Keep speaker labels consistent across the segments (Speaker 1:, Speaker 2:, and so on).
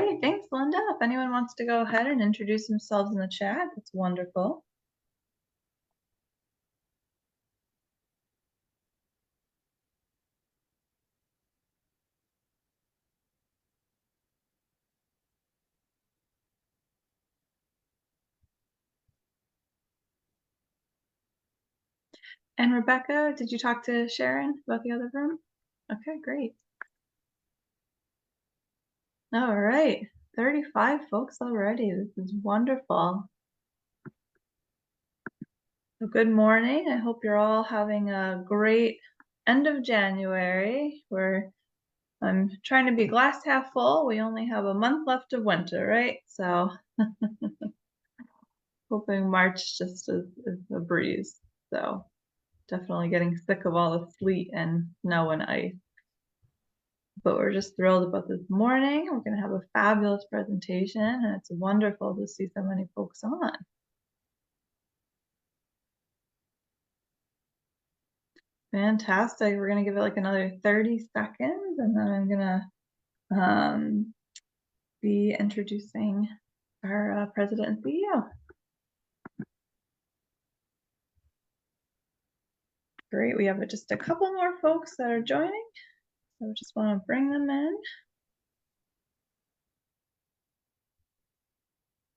Speaker 1: Great, thanks, Linda. If anyone wants to go ahead and introduce themselves in the chat, that's wonderful. And Rebecca, did you talk to Sharon about the other room? Okay, great. All right, 35 folks already. This is wonderful. So good morning. I hope you're all having a great end of January. I'm trying to be glass half full. We only have a month left of winter, right? So hoping March just is a breeze. So definitely getting sick of all the sleet and snow and ice. But we're just thrilled about this morning. We're going to have a fabulous presentation, and it's wonderful to see so many folks on. Fantastic. We're going to give it like another 30 seconds, and then I'm going to be introducing our president and CEO. Great. We have just a couple more folks that are joining, so I just want to bring them in.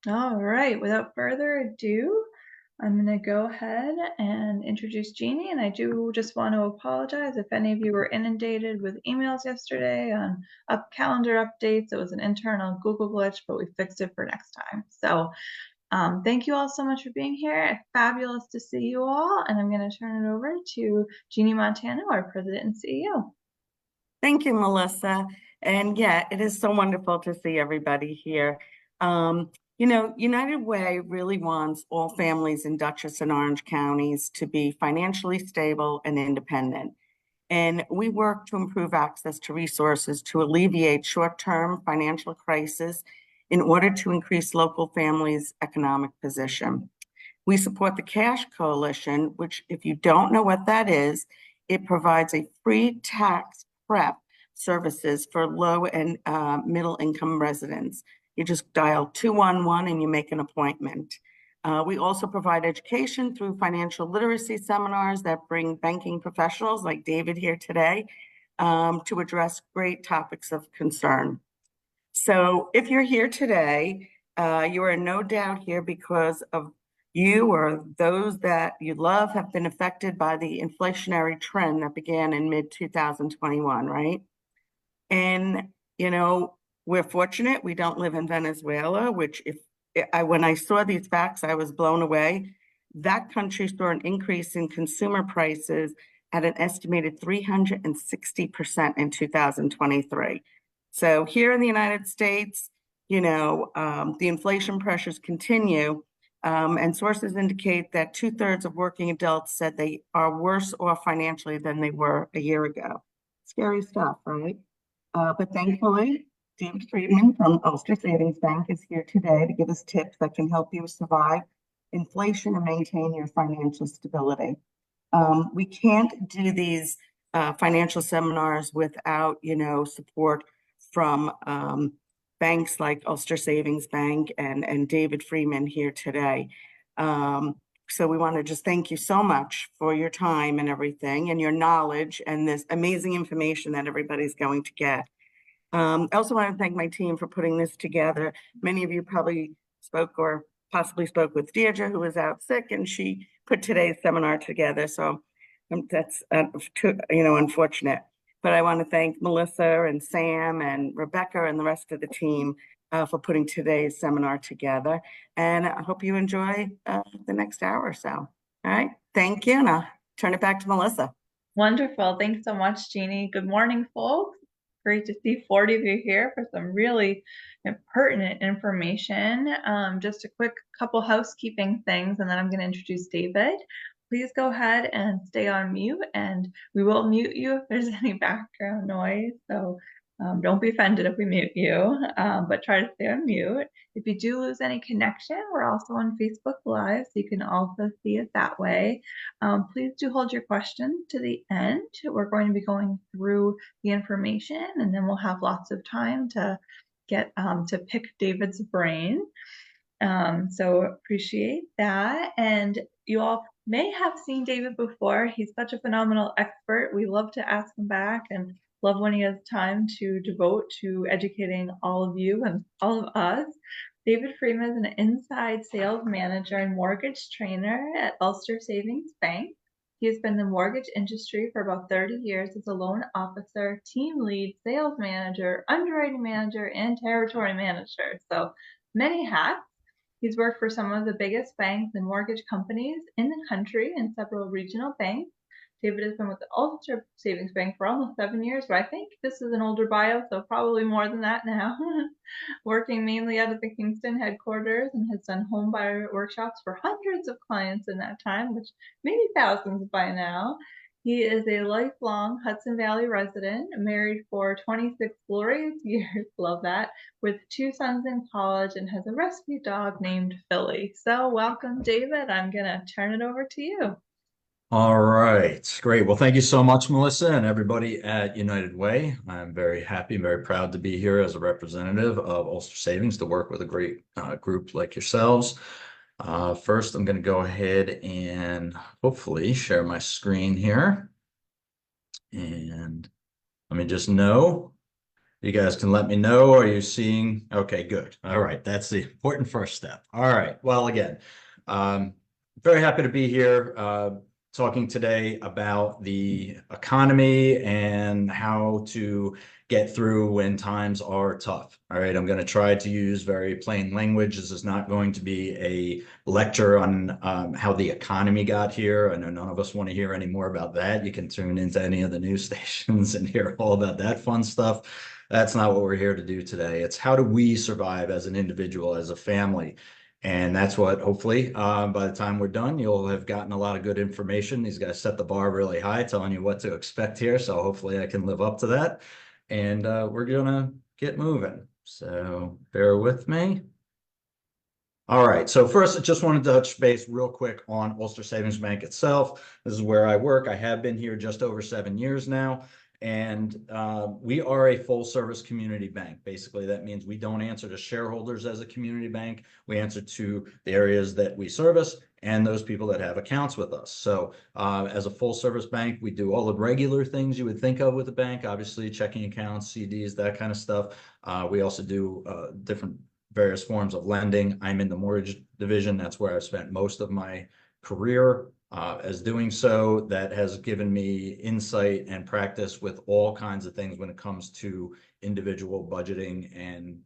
Speaker 1: All right, without further ado, I'm going to go ahead and introduce Jeannie, and I do just want to apologize if any of you were inundated with emails yesterday on calendar updates. It was an internal Google glitch, but we fixed it for next time. So thank you all so much for being here. Fabulous to see you all, and I'm going to turn it over to Jeannie Montano, our President and CEO.
Speaker 2: Thank you, Melissa. And yeah, it is so wonderful to see everybody here. You know, United Way really wants all families in Dutchess and Orange counties to be financially stable and independent. And we work to improve access to resources to alleviate short-term financial crisis in order to increase local families' economic position. We support the Cash Coalition, which, if you don't know what that is, it provides a free tax prep services for low and middle income residents. You just dial 211 and you make an appointment. We also provide education through financial literacy seminars that bring banking professionals like David here today to address great topics of concern. So if you're here today, you are no doubt here because of you or those that you love have been affected by the inflationary trend that began in mid-2021, right? And, you know, we're fortunate we don't live in Venezuela, which when I saw these facts, I was blown away. That country saw an increase in consumer prices at an estimated 360% in 2023. So here in the United States, you know, the inflation pressures continue, and sources indicate that 2/3 of working adults said they are worse off financially than they were a year ago. Scary stuff, right? But thankfully, David Friedman from Ulster Savings Bank is here today to give us tips that can help you survive inflation and maintain your financial stability. We can't do these financial seminars without, you know, support from banks like Ulster Savings Bank and David Friedman here today. So we want to just thank you so much for your time and everything and your knowledge and this amazing information that everybody's going to get. I also want to thank my team for putting this together. Many of you probably spoke or possibly spoke with Deirdre, who was out sick, and she put today's seminar together. So that's, you know, unfortunate. But I want to thank Melissa and Sam and Rebecca and the rest of the team for putting today's seminar together. And I hope you enjoy the next hour or so. All right. Thank you. And I'll turn it back to Melissa.
Speaker 1: Wonderful. Thanks so much, Jeannie. Good morning, folks. Great to see 40 of you here for some really pertinent information. Just a quick couple housekeeping things, and then I'm going to introduce David. Please go ahead and stay on mute, and we will mute you if there's any background noise. So don't be offended if we mute you, but try to stay on mute. If you do lose any connection, we're also on Facebook Live, so you can also see it that way. Please do hold your questions to the end. We're going to be going through the information, and then we'll have lots of time to get to pick David's brain. So appreciate that. And you all may have seen David before. He's such a phenomenal expert. We love to ask him back and love when he has time to devote to educating all of you and all of us. David Freeman is an inside sales manager and mortgage trainer at Ulster Savings Bank. He has been in the mortgage industry for about 30 years as a loan officer, team lead, sales manager, underwriting manager, and territory manager. So many hats. He's worked for some of the biggest banks and mortgage companies in the country and several regional banks. David has been with the Ulster Savings Bank for almost 7 years, but I think this is an older bio, so probably more than that now. Working mainly out of the Kingston headquarters and has done home buyer workshops for hundreds of clients in that time, which maybe thousands by now. He is a lifelong Hudson Valley resident, married for 26 glorious years, love that, with two sons in college and has a rescue dog named Philly. So welcome, David. I'm going to turn it over to you.
Speaker 3: All right, great. Well, thank you so much, Melissa, and everybody at United Way. I'm very happy, very proud to be here as a representative of Ulster Savings to work with a great group like yourselves. First, I'm going to go ahead and hopefully share my screen here. And let me just know. You guys can let me know. Are you seeing? Okay, good. All right, that's the important first step. All right. Well, again, very happy to be here talking today about the economy and how to get through when times are tough. All right, I'm going to try to use very plain language. This is not going to be a lecture on how the economy got here. I know none of us want to hear any more about that. You can tune into any of the news stations and hear all about that fun stuff. That's not what we're here to do today. It's how do we survive as an individual, as a family. And that's what hopefully by the time we're done, you'll have gotten a lot of good information. These guys set the bar really high, telling you what to expect here. So hopefully I can live up to that. And we're going to get moving. So bear with me. All right. So first, I just wanted to touch base real quick on Ulster Savings Bank itself. This is where I work. I have been here just over 7 years now. And we are a full service community bank. Basically, that means we don't answer to shareholders as a community bank. We answer to the areas that we service and those people that have accounts with us. So as a full service bank, we do all the regular things you would think of with a bank, obviously checking accounts, CDs, that kind of stuff. We also do different various forms of lending. I'm in the mortgage division. That's where I've spent most of my career. As doing so, that has given me insight and practice with all kinds of things when it comes to individual budgeting and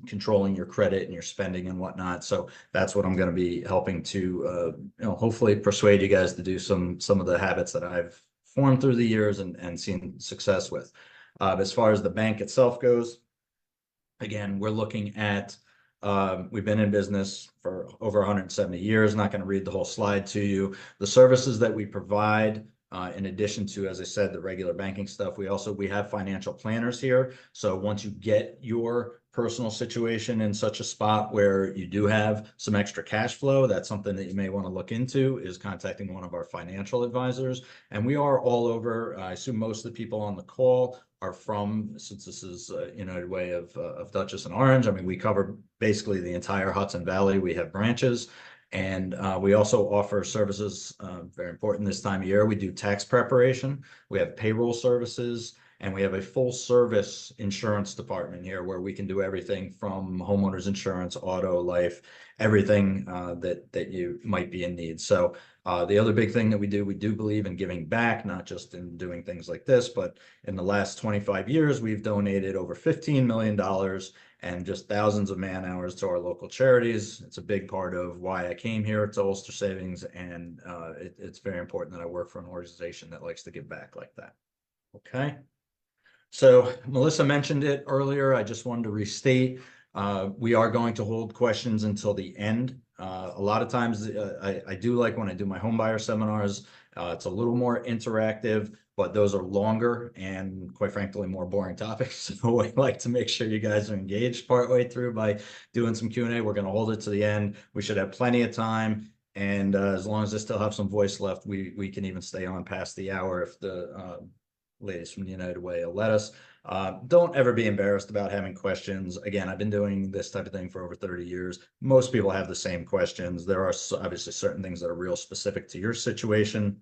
Speaker 3: controlling your credit and your spending and whatnot. So that's what I'm going to be helping to, hopefully persuade you guys to do some of the habits that I've formed through the years and seen success with. As far as the bank itself goes, again, we're looking at we've been in business for over 170 years. Not going to read the whole slide to you. The services that we provide, in addition to, as I said, the regular banking stuff, we have financial planners here. So once you get your personal situation in such a spot where you do have some extra cash flow, that's something that you may want to look into, is contacting one of our financial advisors. And we are all over. I assume most of the people on the call are from, since this is United Way of Dutchess and Orange. I mean, we cover basically the entire Hudson Valley. We have branches, and we also offer services, very important this time of year. We do tax preparation, we have payroll services, and we have a full service insurance department here where we can do everything from homeowners insurance, auto, life, everything that you might be in need. So the other big thing that we do believe in giving back, not just in doing things like this, but in the last 25 years, we've donated over $15 million and just thousands of man hours to our local charities. It's a big part of why I came here to Ulster Savings, and it's very important that I work for an organization that likes to give back like that. Okay. So Melissa mentioned it earlier. I just wanted to restate, we are going to hold questions until the end. A lot of times I do like when I do my homebuyer seminars, it's a little more interactive, but those are longer and quite frankly, more boring topics. So I like to make sure you guys are engaged partway through by doing some Q&A. We're going to hold it to the end. We should have plenty of time. And as long as I still have some voice left, we can even stay on past the hour if the ladies from the United Way will let us. Don't ever be embarrassed about having questions. Again, I've been doing this type of thing for over 30 years. Most people have the same questions. There are obviously certain things that are real specific to your situation.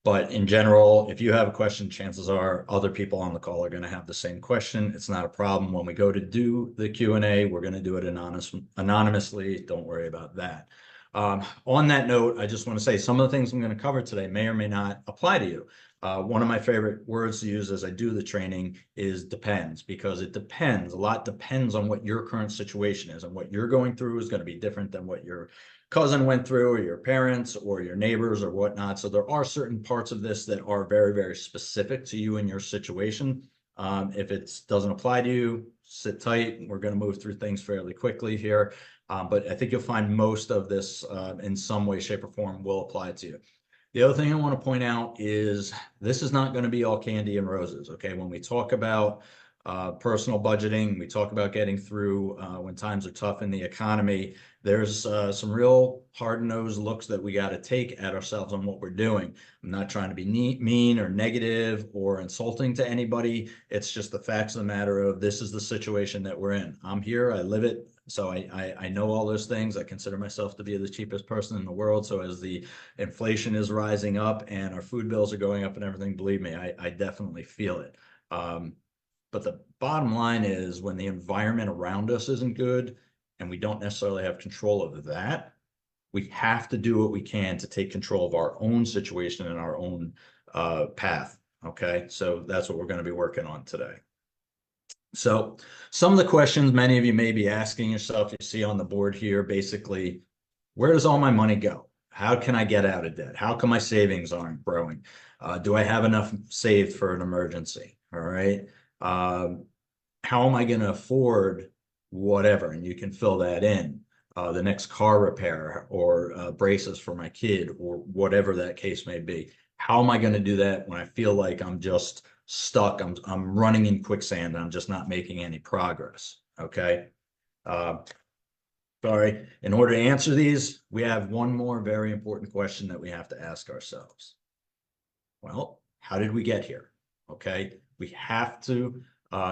Speaker 3: But in general, if you have a question, chances are other people on the call are going to have the same question. It's not a problem. When we go to do the Q&A, we're going to do it anonymously. Don't worry about that. On that note, I just want to say some of the things I'm going to cover today may or may not apply to you. One of my favorite words to use as I do the training is depends, because it depends. A lot depends on what your current situation is, and what you're going through is going to be different than what your cousin went through, or your parents, or your neighbors, or whatnot. So there are certain parts of this that are very, very specific to you and your situation. If it doesn't apply to you, sit tight. We're going to move through things fairly quickly here. But I think you'll find most of this in some way, shape, or form will apply to you. The other thing I want to point out is this is not going to be all candy and roses, okay? When we talk about personal budgeting, we talk about getting through when times are tough in the economy, there's some real hard-nosed looks that we got to take at ourselves on what we're doing. I'm not trying to be mean or negative or insulting to anybody. It's just the facts of the matter of this is the situation that we're in. I'm here, I live it. So I know all those things. I consider myself to be the cheapest person in the world. So as the inflation is rising up and our food bills are going up and everything, believe me, I definitely feel it. But the bottom line is when the environment around us isn't good and we don't necessarily have control of that, we have to do what we can to take control of our own situation and our own path. Okay, so that's what we're going to be working on today. So some of the questions many of you may be asking yourself, you see on the board here, basically, where does all my money go? How can I get out of debt? How come my savings aren't growing? Do I have enough saved for an emergency? All right. How am I going to afford whatever? And you can fill that in. The next car repair or braces for my kid or whatever that case may be. How am I going to do that when I feel like I'm just stuck? I'm running in quicksand. I'm just not making any progress. Okay. Sorry. In order to answer these, we have one more very important question that we have to ask ourselves. Well, how did we get here? Okay. We have to,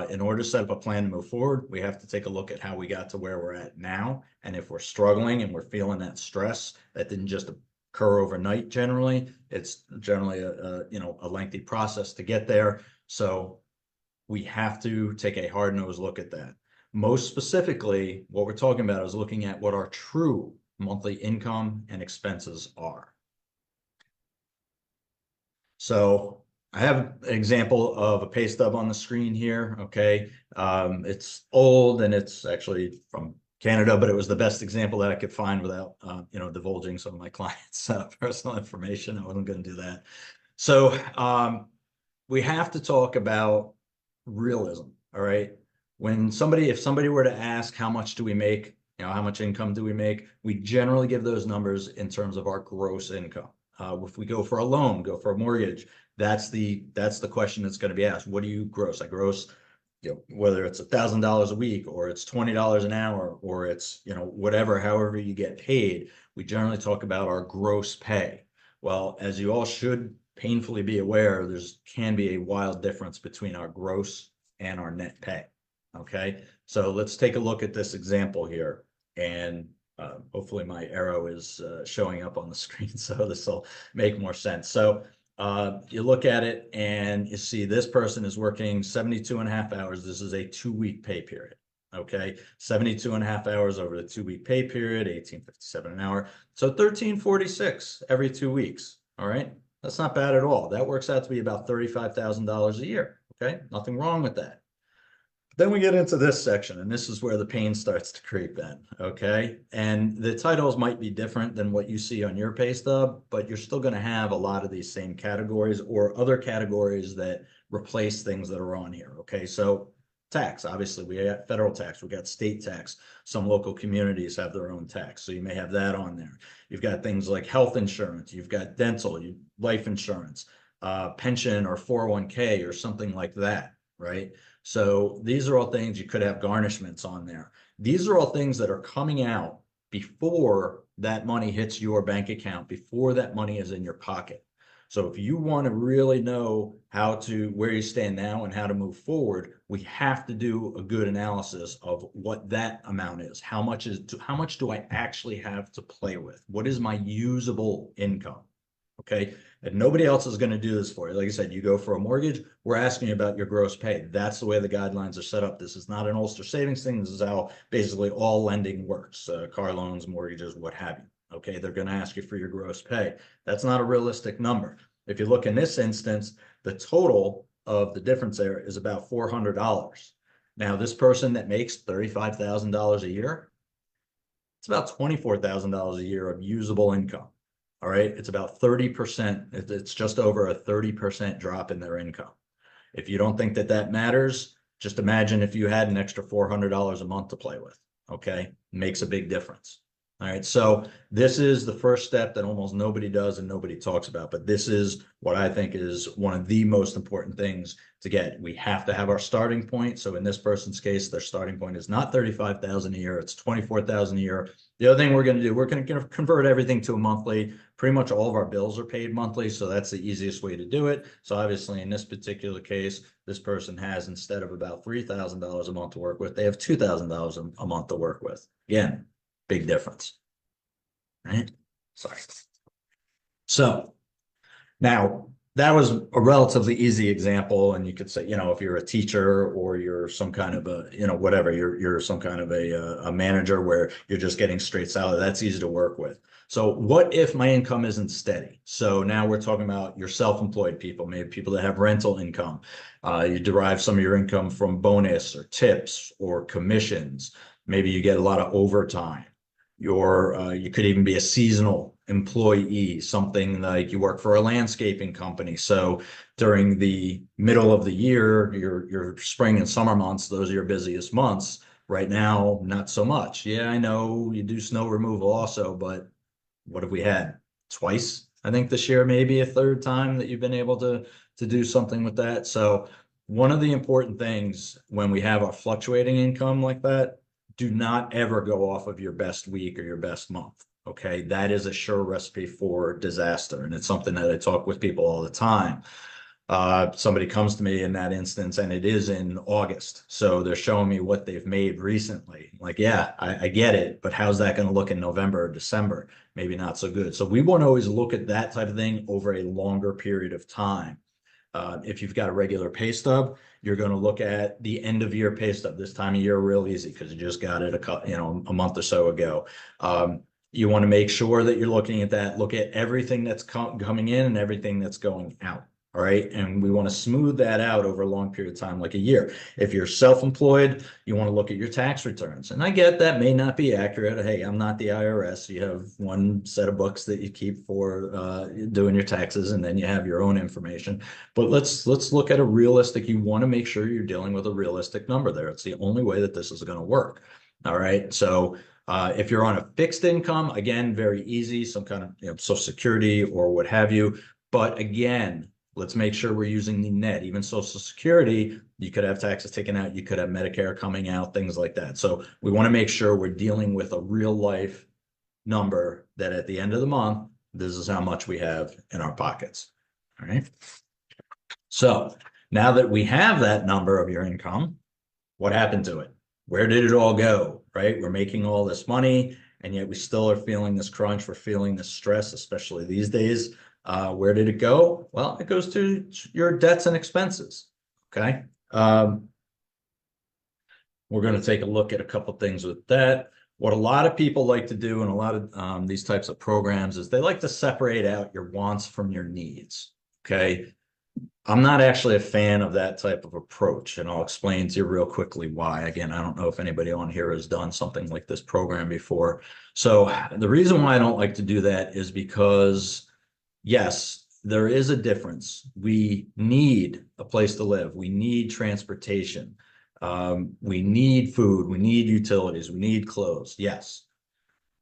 Speaker 3: in order to set up a plan to move forward, we have to take a look at how we got to where we're at now. And if we're struggling and we're feeling that stress, that didn't just occur overnight generally. It's generally a lengthy process to get there. So we have to take a hard-nosed look at that. Most specifically, what we're talking about is looking at what our true monthly income and expenses are. So I have an example of a pay stub on the screen here. Okay. It's old and it's actually from Canada, but it was the best example that I could find without, divulging some of my clients' personal information. I wasn't going to do that. So we have to talk about realism. All right. If somebody were to ask how much do we make, how much income do we make, we generally give those numbers in terms of our gross income. If we go for a loan, go for a mortgage, that's the question that's going to be asked. What do you gross? I gross, whether it's $1,000 a week or it's $20 an hour or it's, whatever, however you get paid, we generally talk about our gross pay. Well, as you all should painfully be aware, can be a wild difference between our gross and our net pay. Okay, so let's take a look at this example here, and hopefully my arrow is showing up on the screen, so this will make more sense. So you look at it and you see this person is working 72 and a half hours. This is a 2-week pay period. Okay, 72 and a half hours over the 2-week pay period, $18.57 an hour. So $13.46 every 2 weeks. All right, that's not bad at all. That works out to be about $35,000 a year. Okay, nothing wrong with that. Then we get into this section, and this is where the pain starts to creep in, okay? And the titles might be different than what you see on your pay stub, but you're still going to have a lot of these same categories or other categories that replace things that are on here, okay? So tax, obviously, we got federal tax, we got state tax. Some local communities have their own tax, so you may have that on there. You've got things like health insurance, you've got dental, life insurance, pension or 401k or something like that, right? So these are all things you could have garnishments on there. These are all things that are coming out before that money hits your bank account, before that money is in your pocket. So if you want to really know where you stand now and how to move forward, we have to do a good analysis of what that amount is. How much do I actually have to play with? What is my usable income? Okay. And nobody else is going to do this for you. Like I said, you go for a mortgage, we're asking you about your gross pay. That's the way the guidelines are set up. This is not an Ulster Savings thing. This is how basically all lending works, car loans, mortgages, what have you. Okay. They're going to ask you for your gross pay. That's not a realistic number. If you look in this instance, the total of the difference there is about $400. Now, this person that makes $35,000 a year, it's about $24,000 a year of usable income. All right. It's about 30%. It's just over a 30% drop in their income. If you don't think that that matters, just imagine if you had an extra $400 a month to play with. Okay. Makes a big difference. All right. So this is the first step that almost nobody does and nobody talks about, but this is what I think is one of the most important things to get. We have to have our starting point. So in this person's case, their starting point is not 35,000 a year. It's 24,000 a year. The other thing we're going to do, we're going to convert everything to a monthly. Pretty much all of our bills are paid monthly. So that's the easiest way to do it. So obviously in this particular case, this person has, instead of about $3,000 a month to work with, they have $2,000 a month to work with. Again, big difference, right? Sorry. So now that was a relatively easy example. And you could say, if you're a teacher or you're some kind of a, whatever, you're some kind of a manager where you're just getting straight salary, that's easy to work with. So what if my income isn't steady? So now we're talking about your self-employed people, maybe people that have rental income. You derive some of your income from bonus or tips or commissions. Maybe you get a lot of overtime. You could even be a seasonal employee, something like you work for a landscaping company. So during the middle of the year, your spring and summer months, those are your busiest months. Right now, not so much. Yeah, I know you do snow removal also, but what have we had? Twice, I think this year, maybe a third time that you've been able to do something with that. So one of the important things when we have a fluctuating income like that, do not ever go off of your best week or your best month. Okay. That is a sure recipe for disaster. And it's something that I talk with people all the time. Somebody comes to me in that instance and it is in August. So they're showing me what they've made recently. Like, yeah, I get it, but how's that going to look in November or December? Maybe not so good. So we want to always look at that type of thing over a longer period of time. If you've got a regular pay stub, you're going to look at the end of year pay stub. This time of year, real easy because you just got it a month or so ago. You want to make sure that you're looking at that. Look at everything that's coming in and everything that's going out. All right. And we want to smooth that out over a long period of time, like a year. If you're self-employed, you want to look at your tax returns. And I get that may not be accurate. Hey, I'm not the IRS. You have one set of books that you keep for doing your taxes, and then you have your own information. But let's look at a realistic, you want to make sure you're dealing with a realistic number there. It's the only way that this is going to work. All right. So if you're on a fixed income, again, very easy, some kind of Social Security or what have you. But again, let's make sure we're using the net. Even Social Security, you could have taxes taken out, you could have Medicare coming out, things like that. So we want to make sure we're dealing with a real life number that at the end of the month, this is how much we have in our pockets. All right. So now that we have that number of your income, what happened to it? Where did it all go? Right? We're making all this money, and yet we still are feeling this crunch. We're feeling this stress, especially these days. Where did it go? Well, it goes to your debts and expenses. Okay. We're going to take a look at a couple things with that. What a lot of people like to do in a lot of these types of programs is they like to separate out your wants from your needs. Okay. I'm not actually a fan of that type of approach, and I'll explain to you real quickly why. Again, I don't know if anybody on here has done something like this program before. So the reason why I don't like to do that is because yes, there is a difference. We need a place to live. We need transportation. We need food. We need utilities. We need clothes. Yes.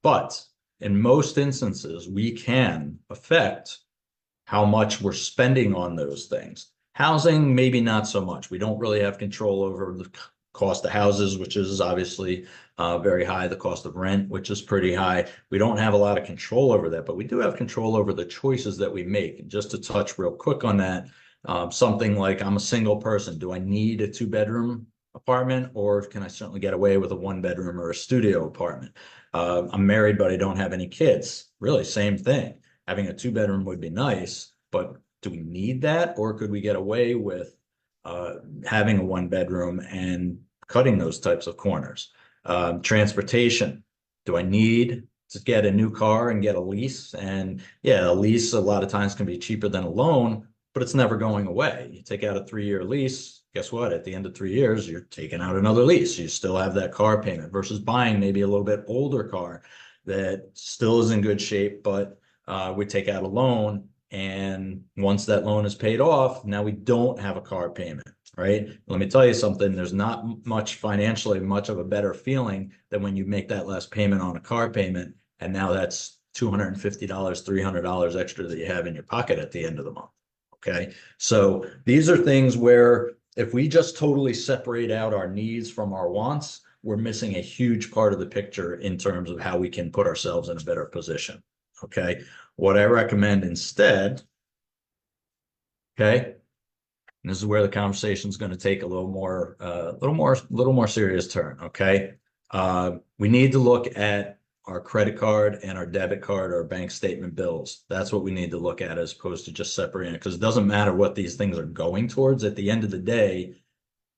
Speaker 3: But in most instances, we can affect how much we're spending on those things. Housing, maybe not so much. We don't really have control over cost of houses, which is obviously very high, the cost of rent, which is pretty high. We don't have a lot of control over that, but we do have control over the choices that we make. And just to touch real quick on that, something like I'm a single person. Do I need a 2-bedroom apartment, or can I certainly get away with a 1-bedroom or a studio apartment? I'm married, but I don't have any kids. Really, same thing. Having a 2-bedroom would be nice, but do we need that, or could we get away with having a 1-bedroom and cutting those types of corners? Transportation. Do I need to get a new car and get a lease? And yeah, a lease a lot of times can be cheaper than a loan, but it's never going away. You take out a 3-year lease, guess what? At the end of 3 years, you're taking out another lease. You still have that car payment versus buying maybe a little bit older car that still is in good shape, but we take out a loan. And once that loan is paid off, now we don't have a car payment, right? Let me tell you something. There's not much financially, much of a better feeling than when you make that last payment on a car payment. And now that's $250, $300 extra that you have in your pocket at the end of the month. Okay. So these are things where if we just totally separate out our needs from our wants, we're missing a huge part of the picture in terms of how we can put ourselves in a better position. Okay. What I recommend instead, okay, and this is where the conversation is going to take a little more serious turn. Okay. We need to look at our credit card and our debit card or bank statement bills. That's what we need to look at as opposed to just separating it, because it doesn't matter what these things are going towards. At the end of the day,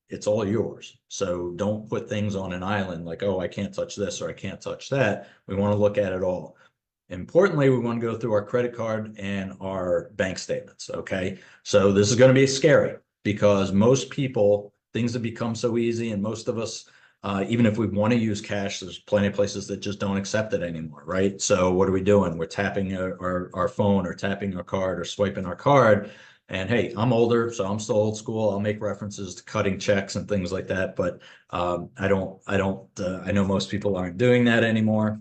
Speaker 3: it's all yours. So don't put things on an island like, oh, I can't touch this or I can't touch that. We want to look at it all. Importantly, we want to go through our credit card and our bank statements. Okay. So this is going to be scary because most people, things have become so easy, and most of us, even if we want to use cash, there's plenty of places that just don't accept it anymore, right? So what are we doing? We're tapping our phone or tapping our card or swiping our card. And hey, I'm older, so I'm still old school. I'll make references to cutting checks and things like that, but I know most people aren't doing that anymore.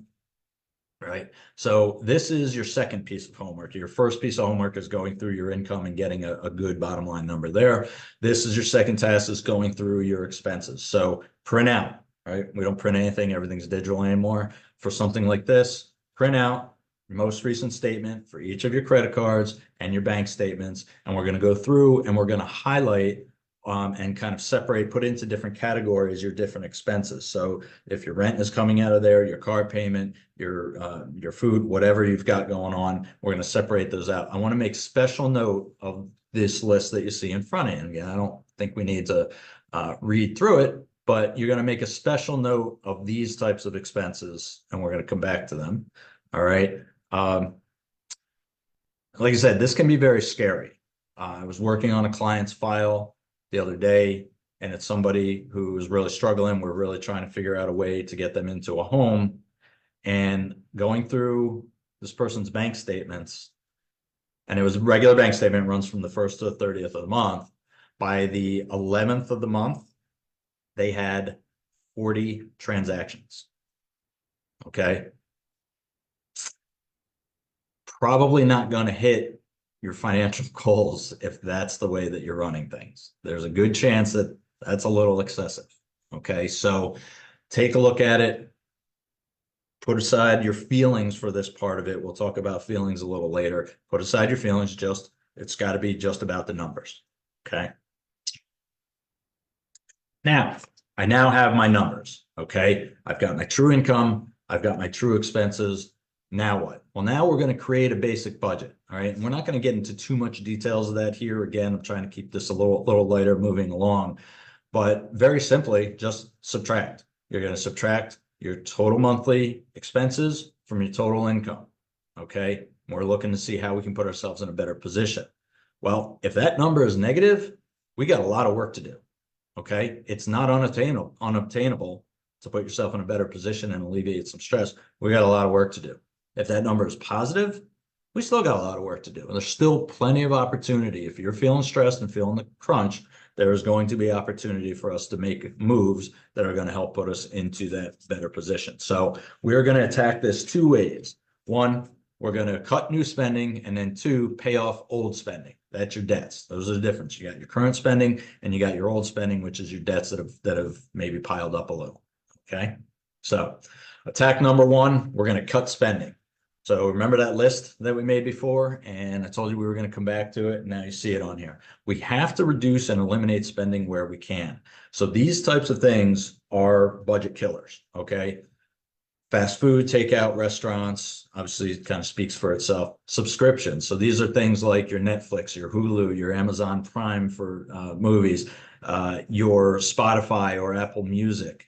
Speaker 3: Right. So this is your second piece of homework. Your first piece of homework is going through your income and getting a good bottom line number there. This is your second task, is going through your expenses. So print out, right? We don't print anything. Everything's digital anymore. For something like this, print out your most recent statement for each of your credit cards and your bank statements. And we're going to go through and we're going to highlight and kind of separate, put into different categories your different expenses. So if your rent is coming out of there, your car payment, your food, whatever you've got going on, we're going to separate those out. I want to make special note of this list that you see in front of you. Again, I don't think we need to read through it, but you're going to make a special note of these types of expenses, and we're going to come back to them. All right. Like I said, this can be very scary. I was working on a client's file the other day, and it's somebody who's really struggling. We're really trying to figure out a way to get them into a home, and going through this person's bank statements, and it was a regular bank statement, runs from the 1st to the 30th of the month. By the 11th of the month, they had 40 transactions. Okay. Probably not going to hit your financial goals if that's the way that you're running things. There's a good chance that that's a little excessive. Okay, so take a look at it. Put aside your feelings for this part of it. We'll talk about feelings a little later. Put aside your feelings. It's got to be just about the numbers. Okay. Now, I now have my numbers. Okay, I've got my true income. I've got my true expenses. Now what? Well, now we're going to create a basic budget. All right. And we're not going to get into too much details of that here. Again, I'm trying to keep this a little lighter moving along, but very simply, just subtract. You're going to subtract your total monthly expenses from your total income. Okay. We're looking to see how we can put ourselves in a better position. Well, if that number is negative, we got a lot of work to do. Okay. It's not unobtainable to put yourself in a better position and alleviate some stress. We got a lot of work to do. If that number is positive, we still got a lot of work to do. And there's still plenty of opportunity. If you're feeling stressed and feeling the crunch, there is going to be opportunity for us to make moves that are going to help put us into that better position. So we're going to attack this two ways. One, we're going to cut new spending, and then two, pay off old spending. That's your debts. Those are the difference. You got your current spending and you got your old spending, which is your debts that have maybe piled up a little. Okay. So attack number one, we're going to cut spending. So remember that list that we made before? And I told you we were going to come back to it. And now you see it on here. We have to reduce and eliminate spending where we can. So these types of things are budget killers. Okay. Fast food, takeout, restaurants, obviously it kind of speaks for itself. Subscriptions. So these are things like your Netflix, your Hulu, your Amazon Prime for movies, your Spotify or Apple Music.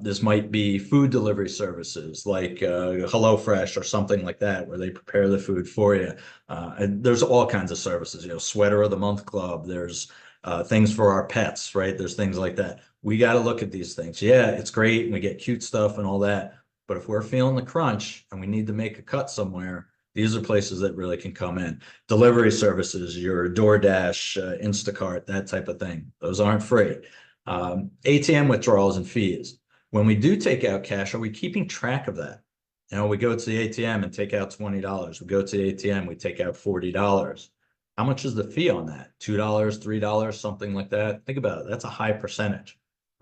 Speaker 3: This might be food delivery services like HelloFresh or something like that, where they prepare the food for you. And there's all kinds of services, Sweater of the Month Club. There's things for our pets, right? There's things like that. We got to look at these things. Yeah, it's great. And we get cute stuff and all that. But if we're feeling the crunch and we need to make a cut somewhere, these are places that really can come in. Delivery services, your DoorDash, Instacart, that type of thing. Those aren't free. ATM withdrawals and fees. When we do take out cash, are we keeping track of that? We go to the ATM and take out $20. We go to the ATM, we take out $40. How much is the fee on that? $2, $3, something like that. Think about it. That's a high percentage.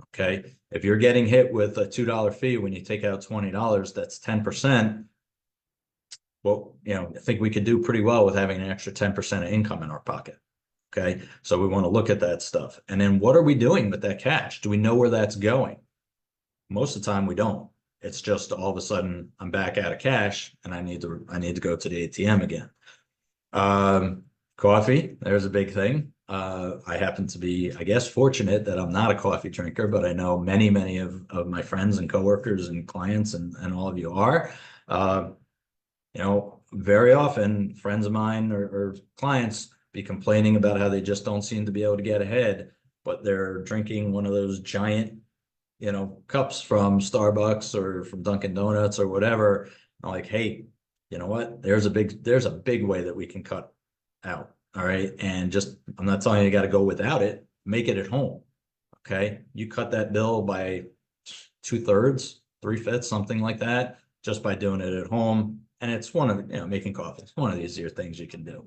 Speaker 3: Okay. If you're getting hit with a $2 fee when you take out $20, that's 10%. Well, I think we could do pretty well with having an extra 10% of income in our pocket. Okay. So we want to look at that stuff. And then what are we doing with that cash? Do we know where that's going? Most of the time we don't. It's just all of a sudden I'm back out of cash and I need to go to the ATM again. Coffee, there's a big thing. I happen to be, I guess, fortunate that I'm not a coffee drinker, but I know many of my friends and coworkers and clients and all of you are. Very often friends of mine or clients be complaining about how they just don't seem to be able to get ahead, but they're drinking one of those giant, cups from Starbucks or from Dunkin' Donuts or whatever. I'm like, hey, you know what? There's a big way that we can cut out. All right. And I'm not telling you got to go without it. Make it at home. Okay. You cut that bill by 2/3, 3/5, something like that, just by doing it at home. And it's one of making coffee. It's one of the easier things you can do.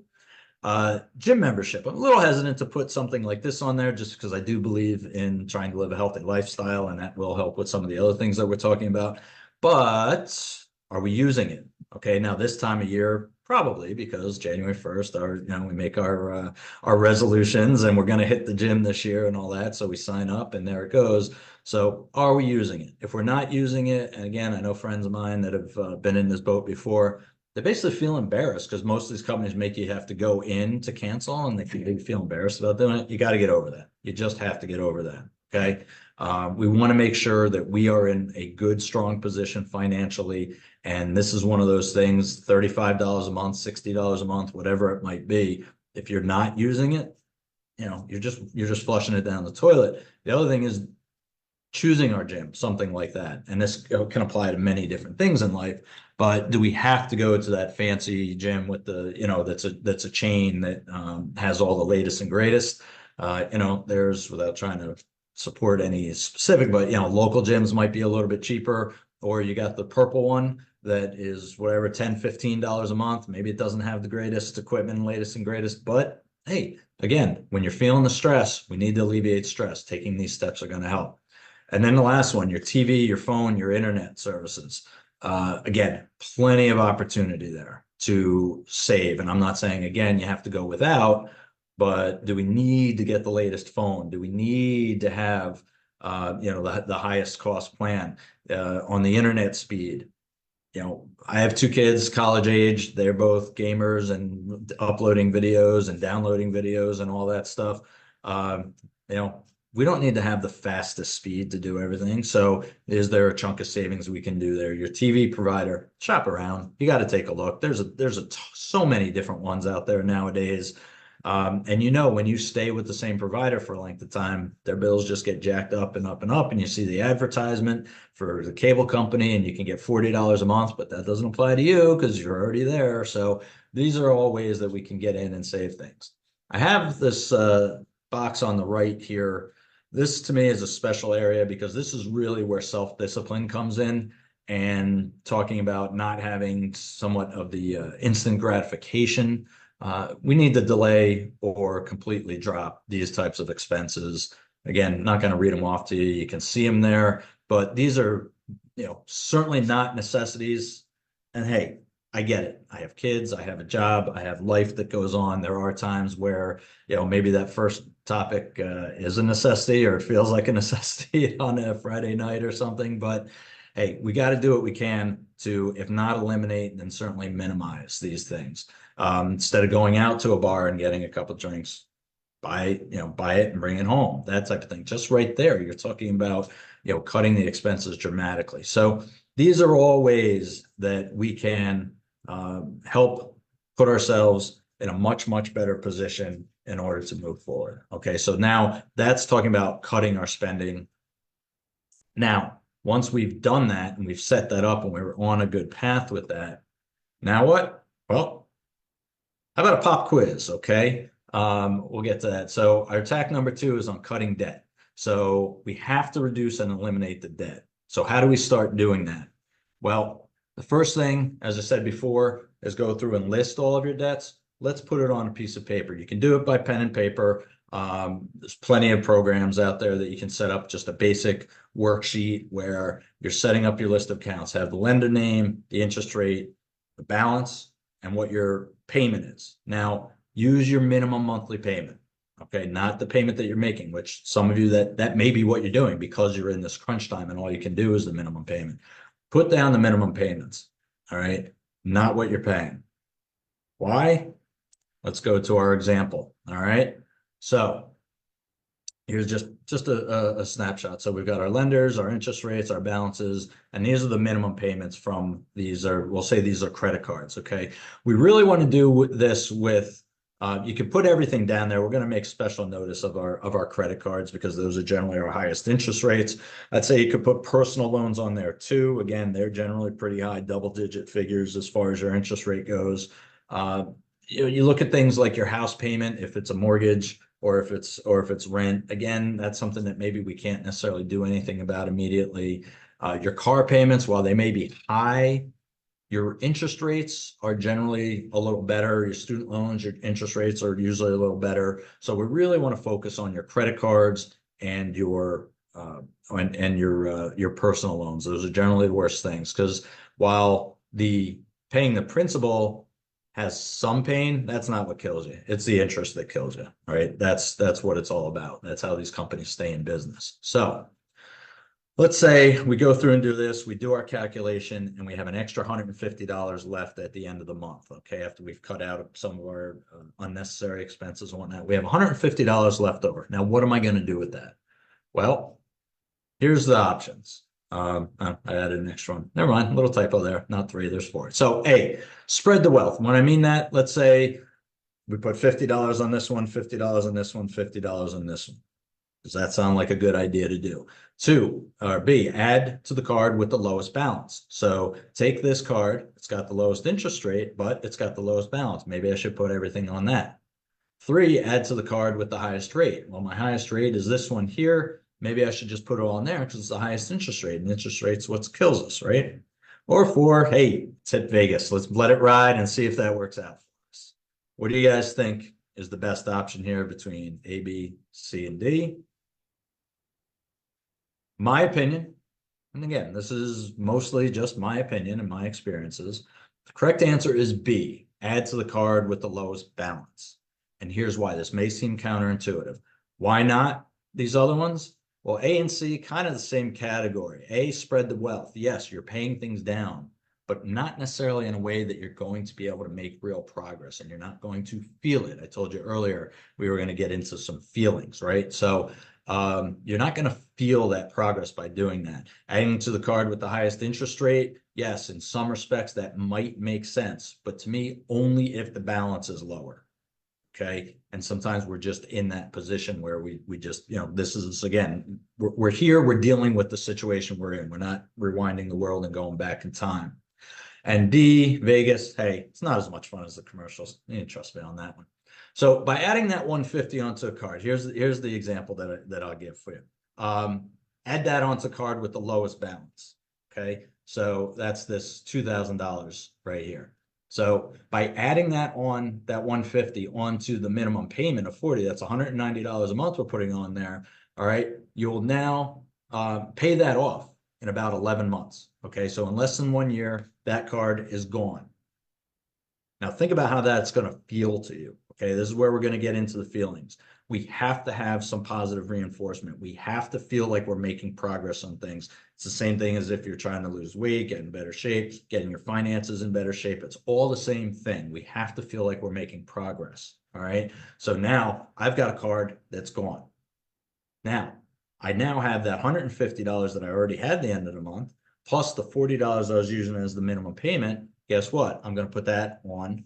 Speaker 3: Gym membership. I'm a little hesitant to put something like this on there just because I do believe in trying to live a healthy lifestyle, and that will help with some of the other things that we're talking about. But are we using it? Okay, now this time of year, probably, because January 1st, we make our resolutions and we're going to hit the gym this year and all that. So we sign up and there it goes. So are we using it? If we're not using it, and again, I know friends of mine that have been in this boat before, they basically feel embarrassed because most of these companies make you have to go in to cancel and they feel embarrassed about doing it. You got to get over that. You just have to get over that. Okay. We want to make sure that we are in a good, strong position financially. And this is one of those things, $35 a month, $60 a month, whatever it might be. If you're not using it, you're just flushing it down the toilet. The other thing is choosing our gym, something like that. And this can apply to many different things in life. But do we have to go to that fancy gym with that's a chain that has all the latest and greatest? There's, without trying to support any specific, but local gyms might be a little bit cheaper, or you got the purple one that is whatever, $10, $15 a month. Maybe it doesn't have the greatest equipment, latest and greatest, but hey, again, when you're feeling the stress, we need to alleviate stress. Taking these steps are going to help. And then the last one, your TV, your phone, your internet services. Again, plenty of opportunity there to save. And I'm not saying, again, you have to go without, but do we need to get the latest phone? Do we need to have, the highest cost plan on the internet speed? I have two kids, college age. They're both gamers and uploading videos and downloading videos and all that stuff. We don't need to have the fastest speed to do everything. So is there a chunk of savings we can do there? Your TV provider, shop around. You got to take a look. There's so many different ones out there nowadays. And when you stay with the same provider for a length of time, their bills just get jacked up and up and up. And you see the advertisement for the cable company and you can get $40 a month, but that doesn't apply to you because you're already there. So these are all ways that we can get in and save things. I have this box on the right here. This to me is a special area because this is really where self-discipline comes in, and talking about not having somewhat of the instant gratification we need to delay or completely drop these types of expenses. Again, not going to read them off to you. You can see them there, but these are, certainly not necessities. And hey, I get it. I have kids, I have a job, I have life that goes on. There are times where, maybe that first topic is a necessity or it feels like a necessity on a Friday night or something. But hey, we got to do what we can to, if not eliminate, then certainly minimize these things. Instead of going out to a bar and getting a couple drinks, buy it and bring it home, that type of thing. Just right there, you're talking about, cutting the expenses dramatically. So these are all ways that we can help put ourselves in a much, much better position in order to move forward. Okay, so now that's talking about cutting our spending. Now, once we've done that and we've set that up and we're on a good path with that, now what? Well, how about a pop quiz? Okay. We'll get to that. So our tack number 2 is on cutting debt. So we have to reduce and eliminate the debt. So how do we start doing that? Well, the first thing, as I said before, is go through and list all of your debts. Let's put it on a piece of paper. You can do it by pen and paper. There's plenty of programs out there that you can set up just a basic worksheet where you're setting up your list of accounts, have the lender name, the interest rate, the balance, and what your payment is. Now, use your minimum monthly payment, okay? Not the payment that you're making, which some of you that may be what you're doing because you're in this crunch time and all you can do is the minimum payment. Put down the minimum payments, all right? Not what you're paying. Why? Let's go to our example, all right? So here's just a snapshot. So we've got our lenders, our interest rates, our balances, and these are the minimum payments from we'll say these are credit cards, okay? We really want to do this with, you can put everything down there. We're going to make special notice of our credit cards because those are generally our highest interest rates. I'd say you could put personal loans on there too. Again, they're generally pretty high double-digit figures as far as your interest rate goes. You look at things like your house payment, if it's a mortgage, or if it's rent. Again, that's something that maybe we can't necessarily do anything about immediately. Your car payments, while they may be high, your interest rates are generally a little better. Your student loans, your interest rates are usually a little better. So we really want to focus on your credit cards and your personal loans. Those are generally the worst things because while paying the principal has some pain, that's not what kills you. It's the interest that kills you, right? That's what it's all about. That's how these companies stay in business. So let's say we go through and do this, we do our calculation, and we have an extra $150 left at the end of the month, okay? After we've cut out some of our unnecessary expenses and whatnot, we have $150 left over. Now, what am I going to do with that? Well, here's the options. I added an extra one. Never mind, a little typo there. Not 3, there's 4. So A, spread the wealth. When I mean that, let's say we put $50 on this one, $50 on this one, $50 on this one. Does that sound like a good idea to do? 2, or B, add to the card with the lowest balance. So take this card, it's got the lowest interest rate, but it's got the lowest balance. Maybe I should put everything on that. 3, add to the card with the highest rate. Well, my highest rate is this one here. Maybe I should just put it all in there because it's the highest interest rate, and interest rate's what kills us, right? Or 4, hey, it's at Vegas. Let's let it ride and see if that works out for us. What do you guys think is the best option here between A, B, C, and D? My opinion, and again, this is mostly just my opinion and my experiences. The correct answer is B, add to the card with the lowest balance. And here's why. This may seem counterintuitive. Why not these other ones? Well, A and C, kind of the same category. A, spread the wealth. Yes, you're paying things down, but not necessarily in a way that you're going to be able to make real progress and you're not going to feel it. I told you earlier, we were going to get into some feelings, right? So you're not going to feel that progress by doing that. Adding to the card with the highest interest rate, yes, in some respects that might make sense, but to me, only if the balance is lower. Okay. And sometimes we're just in that position where we just, this is, again, we're here, we're dealing with the situation we're in. We're not rewinding the world and going back in time. And D, Vegas, hey, it's not as much fun as the commercials. You can trust me on that one. So by adding that 150 onto a card, here's the example that I'll give for you. Add that onto a card with the lowest balance. Okay. So that's this $2,000 right here. So by adding that on, that 150 onto the minimum payment of 40, that's $190 a month we're putting on there. All right, you'll now pay that off in about 11 months. Okay, so in less than 1 year, that card is gone. Now think about how that's going to feel to you. Okay, this is where we're going to get into the feelings. We have to have some positive reinforcement. We have to feel like we're making progress on things. It's the same thing as if you're trying to lose weight, get in better shape, getting your finances in better shape. It's all the same thing. We have to feel like we're making progress. All right. So now I've got a card that's gone. Now I now have that $150 that I already had at the end of the month, plus the $40 I was using as the minimum payment. Guess what? I'm going to put that on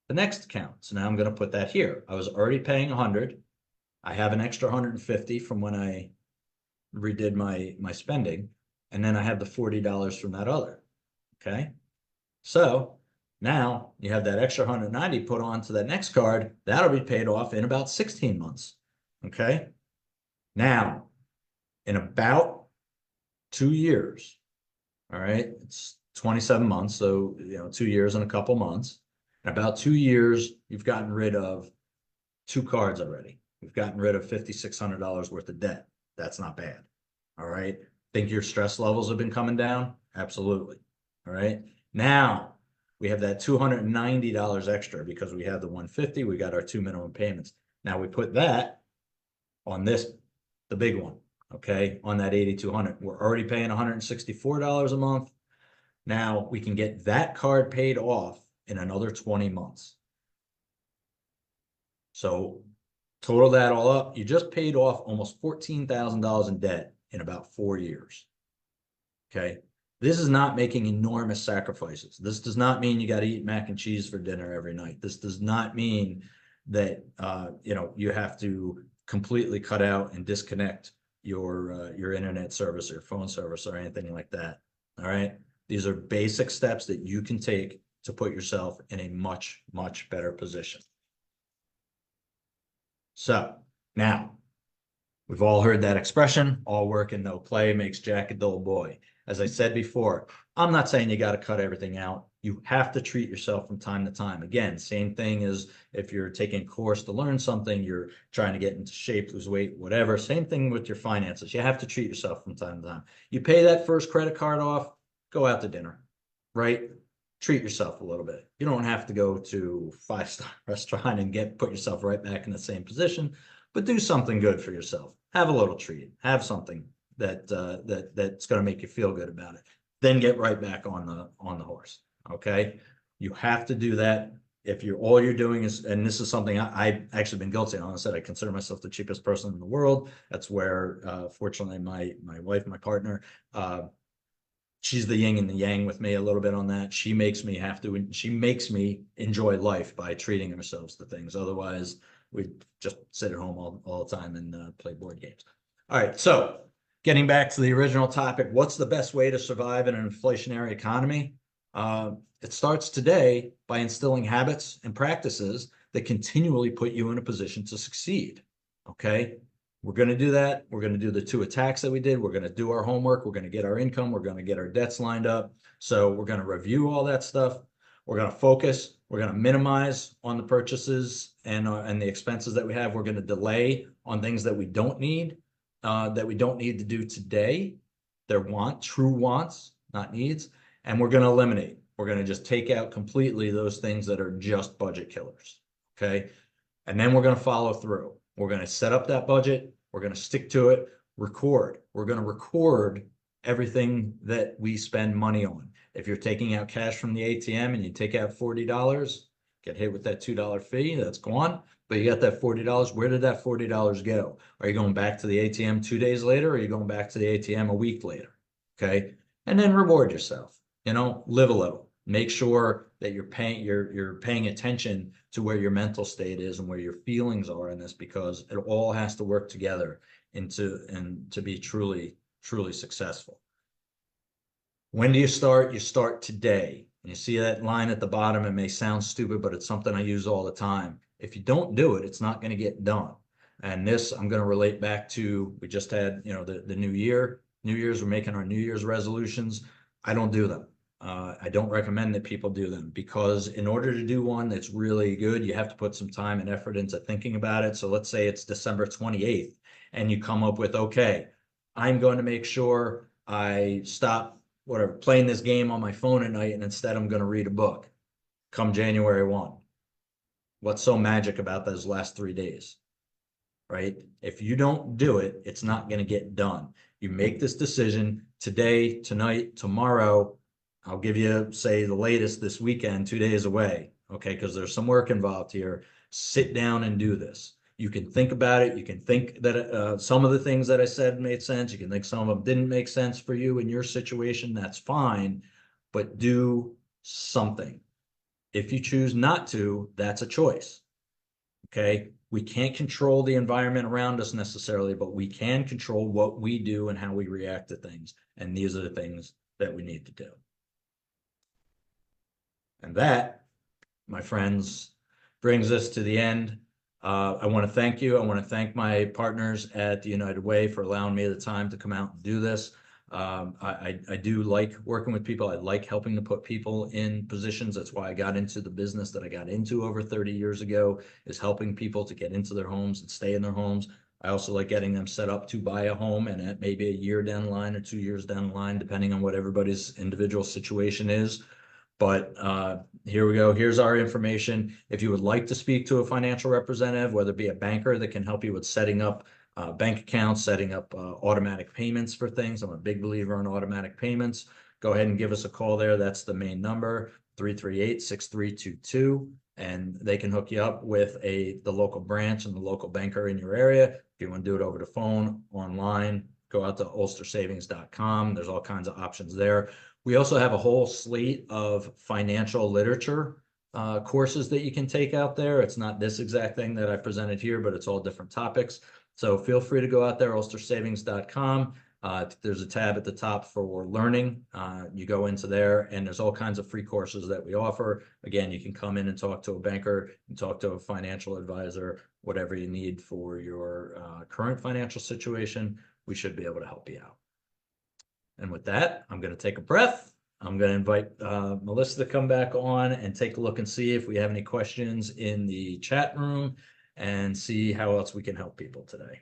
Speaker 3: the next account. So now I'm going to put that here. I was already paying 100. I have an extra 150 from when I redid my spending, and then I have the $40 from that other. Okay. So now you have that extra 190 put onto that next card. That'll be paid off in about 16 months. Okay. Now, in about 2 years, all right, it's 27 months. So, 2 years and a couple months. In about 2 years, you've gotten rid of 2 cards already. We've gotten rid of $5,600 worth of debt. That's not bad. All right. Think your stress levels have been coming down? Absolutely. All right. Now we have that $290 extra because we have the 150. We got our 2 minimum payments. Now we put that on this, the big one. Okay. On that 8,200. We're already paying $164 a month. Now we can get that card paid off in another 20 months. So total that all up, you just paid off almost $14,000 in debt in about 4 years. Okay. This is not making enormous sacrifices. This does not mean you got to eat mac and cheese for dinner every night. This does not mean that you have to completely cut out and disconnect your internet service or your phone service or anything like that. All right. These are basic steps that you can take to put yourself in a much, much better position. So now we've all heard that expression, all work and no play makes Jack a dull boy. As I said before, I'm not saying you got to cut everything out. You have to treat yourself from time to time. Again, same thing as if you're taking a course to learn something, you're trying to get into shape, lose weight, whatever. Same thing with your finances. You have to treat yourself from time to time. You pay that first credit card off, go out to dinner, right? Treat yourself a little bit. You don't have to go to a 5-star restaurant and put yourself right back in the same position, but do something good for yourself. Have a little treat. Have something that's going to make you feel good about it. Then get right back on the horse. Okay, you have to do that. If all you're doing is, and this is something I've actually been guilty of. I said I consider myself the cheapest person in the world. That's where, fortunately, my wife, my partner, she's the yin and the yang with me a little bit on that. She makes me enjoy life by treating ourselves to things. Otherwise, we just sit at home all the time and play board games. All right. So getting back to the original topic, what's the best way to survive in an inflationary economy? It starts today by instilling habits and practices that continually put you in a position to succeed. Okay. We're going to do that. We're going to do the 2 attacks that we did. We're going to do our homework. We're going to get our income. We're going to get our debts lined up. So we're going to review all that stuff. We're going to focus. We're going to minimize on the purchases and the expenses that we have. We're going to delay on things that we don't need to do today. They're true wants, not needs. And we're going to eliminate. We're going to just take out completely those things that are just budget killers. Okay. And then we're going to follow through. We're going to set up that budget. We're going to stick to it. Record. We're going to record everything that we spend money on. If you're taking out cash from the ATM and you take out $40, get hit with that $2 fee, that's gone. But you got that $40. Where did that $40 go? Are you going back to the ATM 2 days later, or are you going back to the ATM a week later? Okay. And then reward yourself. Live a little. Make sure that you're paying attention to where your mental state is and where your feelings are in this, because it all has to work together and to be truly, truly successful. When do you start? You start today. And you see that line at the bottom. It may sound stupid, but it's something I use all the time. If you don't do it, it's not going to get done. And this, I'm going to relate back to, we just had, the new year. New Year's, we're making our New Year's resolutions. I don't do them. I don't recommend that people do them, because in order to do one that's really good, you have to put some time and effort into thinking about it. So let's say it's December 28th and you come up with, okay, I'm going to make sure I stop whatever playing this game on my phone at night, and instead I'm going to read a book come January 1. What's so magic about those last 3 days? Right? If you don't do it, it's not going to get done. You make this decision today, tonight, tomorrow. I'll give you, say, the latest this weekend, 2 days away. Okay, because there's some work involved here. Sit down and do this. You can think about it. You can think that some of the things that I said made sense. You can think some of them didn't make sense for you in your situation. That's fine, but do something. If you choose not to, that's a choice. Okay. We can't control the environment around us necessarily, but we can control what we do and how we react to things. And these are the things that we need to do. And that, my friends, brings us to the end. I want to thank you. I want to thank my partners at the United Way for allowing me the time to come out and do this. I do like working with people. I like helping to put people in positions. That's why I got into the business that I got into over 30 years ago, is helping people to get into their homes and stay in their homes. I also like getting them set up to buy a home, and at maybe a year down the line or 2 years down the line, depending on what everybody's individual situation is. But here we go. Here's our information. If you would like to speak to a financial representative, whether it be a banker that can help you with setting up bank accounts, setting up automatic payments for things. I'm a big believer in automatic payments. Go ahead and give us a call there. That's the main number, 338-6322. And they can hook you up with the local branch and the local banker in your area. If you want to do it over the phone, online, go out to ulstersavings.com. There's all kinds of options there. We also have a whole slate of financial literature courses that you can take out there. It's not this exact thing that I presented here, but it's all different topics. So feel free to go out there, ulstersavings.com. There's a tab at the top for learning. You go into there, and there's all kinds of free courses that we offer. Again, you can come in and talk to a banker, and talk to a financial advisor, whatever you need for your current financial situation. We should be able to help you out. And with that, I'm going to take a breath. I'm going to invite Melissa to come back on and take a look and see if we have any questions in the chat room, and see how else we can help people today.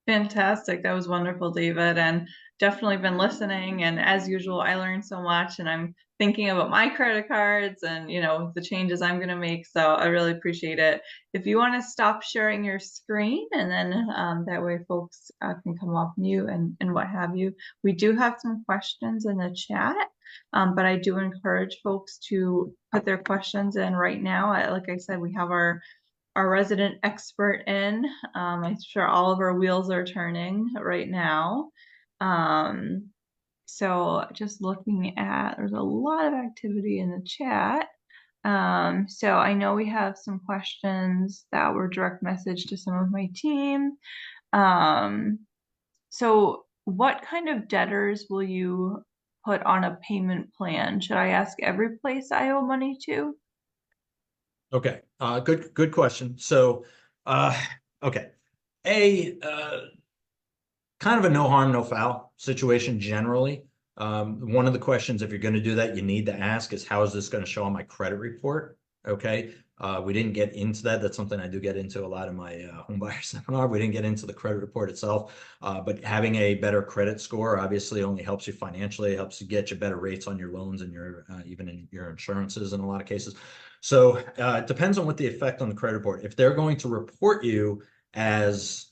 Speaker 1: Fantastic. That was wonderful, David, and definitely been listening. And as usual, I learned so much, and I'm thinking about my credit cards and, the changes I'm going to make. So I really appreciate it. If you want to stop sharing your screen, and then that way folks can come off mute and what have you. We do have some questions in the chat, but I do encourage folks to put their questions in right now. Like I said, we have our resident expert in. I'm sure all of our wheels are turning right now. So just looking at, there's a lot of activity in the chat. So I know we have some questions that were direct message to some of my team. So what kind of debtors will you put on a payment plan? Should I ask every place I owe money to?
Speaker 3: Okay, good question. So, okay, kind of a no harm, no foul situation generally. One of the questions, if you're going to do that, you need to ask is, how is this going to show on my credit report? Okay, we didn't get into that. That's something I do get into a lot in my home buyer seminar. We didn't get into the credit report itself, but having a better credit score obviously only helps you financially, helps you get you better rates on your loans and your even in your insurances in a lot of cases. So it depends on what the effect on the credit report. If they're going to report you as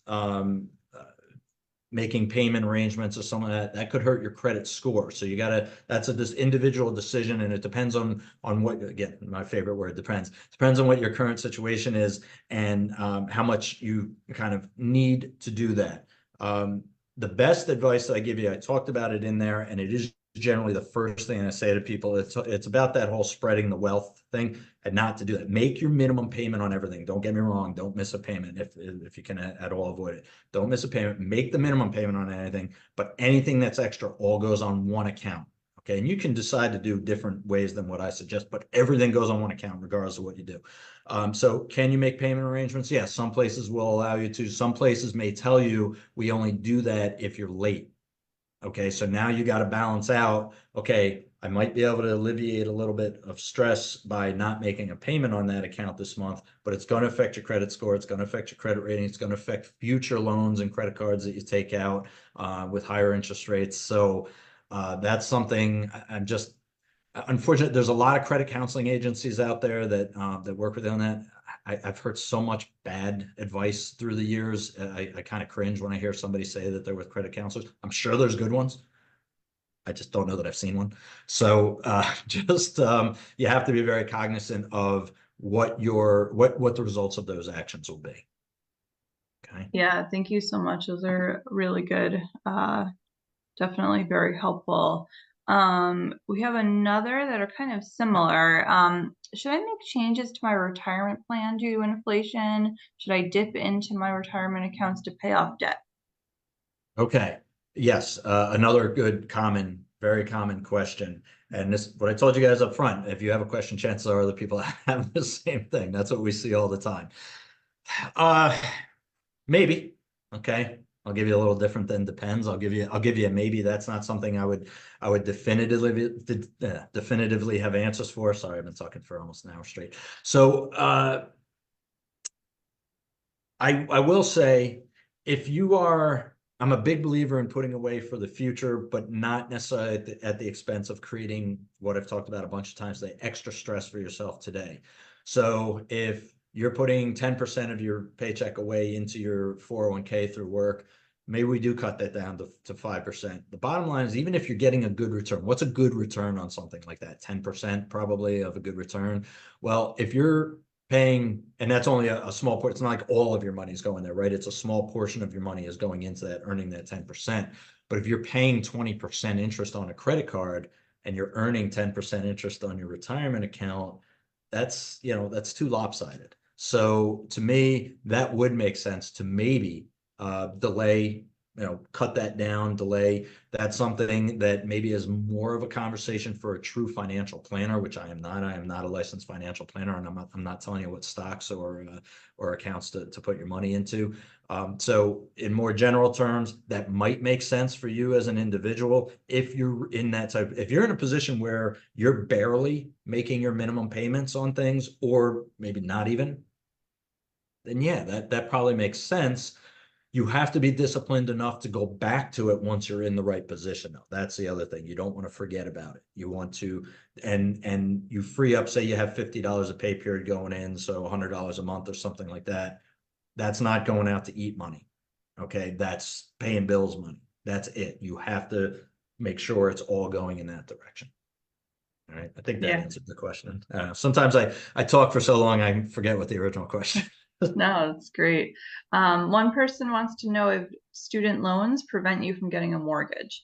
Speaker 3: making payment arrangements or something that could hurt your credit score. So you gotta, that's this individual decision, and it depends on what, again, my favorite word, depends on what your current situation is, and how much you kind of need to do that. The best advice that I give you, I talked about it in there, and it is generally the first thing I say to people. It's about that whole spreading the wealth thing, and not to do that. Make your minimum payment on everything. Don't get me wrong. Don't miss a payment if you can at all avoid it. Don't miss a payment. Make the minimum payment on anything, but anything that's extra all goes on one account. Okay, and you can decide to do different ways than what I suggest, but everything goes on one account regardless of what you do. So can you make payment arrangements? Yes, some places will allow you to. Some places may tell you we only do that if you're late. Okay, so now you got to balance out, okay, I might be able to alleviate a little bit of stress by not making a payment on that account this month, but it's going to affect your credit score. It's going to affect your credit rating. It's going to affect future loans and credit cards that you take out with higher interest rates. So that's something I'm just unfortunate. There's a lot of credit counseling agencies out there that that work with you on that. I've heard so much bad advice through the years. I kind of cringe when I hear somebody say that they're with credit counselors. I'm sure there's good ones. I just don't know that I've seen one. So just you have to be very cognizant of what what the results of those actions will be. Okay.
Speaker 1: Yeah, thank you so much. Those are really good. Definitely very helpful. We have another that are kind of similar. Should I make changes to my retirement plan due to inflation? Should I dip into my retirement accounts to pay off debt?
Speaker 3: Okay. Yes. Another good common, very common question. And this, what I told you guys up front, if you have a question, chances are other people have the same thing. That's what we see all the time. Uh, maybe. Okay. I'll give you a little different than depends. I'll give you a maybe. That's not something I would definitively have answers for. Sorry, I've been talking for almost an hour straight. So, I will say if you are, I'm a big believer in putting away for the future, but not necessarily at the expense of creating what I've talked about a bunch of times, the extra stress for yourself today. So if you're putting 10% of your paycheck away into your 401k through work, maybe we do cut that down to 5%. The bottom line is, even if you're getting a good return, what's a good return on something like that? 10% probably of a good return. Well, if you're paying, and that's only a small part. It's not like all of your money is going there, right? It's a small portion of your money is going into that, earning that 10%. But if you're paying 20% interest on a credit card and you're earning 10% interest on your retirement account, that's, you know, that's too lopsided. So to me, that would make sense to maybe delay, you know, cut that down, delay. That's something that maybe is more of a conversation for a true financial planner, which I am not. I am not a licensed financial planner, and I'm not telling you what stocks or accounts to put your money into. So in more general terms, that might make sense for you as an individual. If you're in that type, if you're in a position where you're barely making your minimum payments on things, or maybe not even, then yeah, that probably makes sense. You have to be disciplined enough to go back to it once you're in the right position, though. That's the other thing. You don't want to forget about it. You want to, and you free up, say you have $50 a pay period going in, so $100 a month or something like that. That's not going out to eat money. Okay, that's paying bills money. That's it. You have to make sure it's all going in that direction. All right. I think that
Speaker 1: Yeah,
Speaker 3: answered the question. Sometimes I talk for so long I forget what the original question.
Speaker 1: no, that's great. One person wants to know if student loans prevent you from getting a mortgage.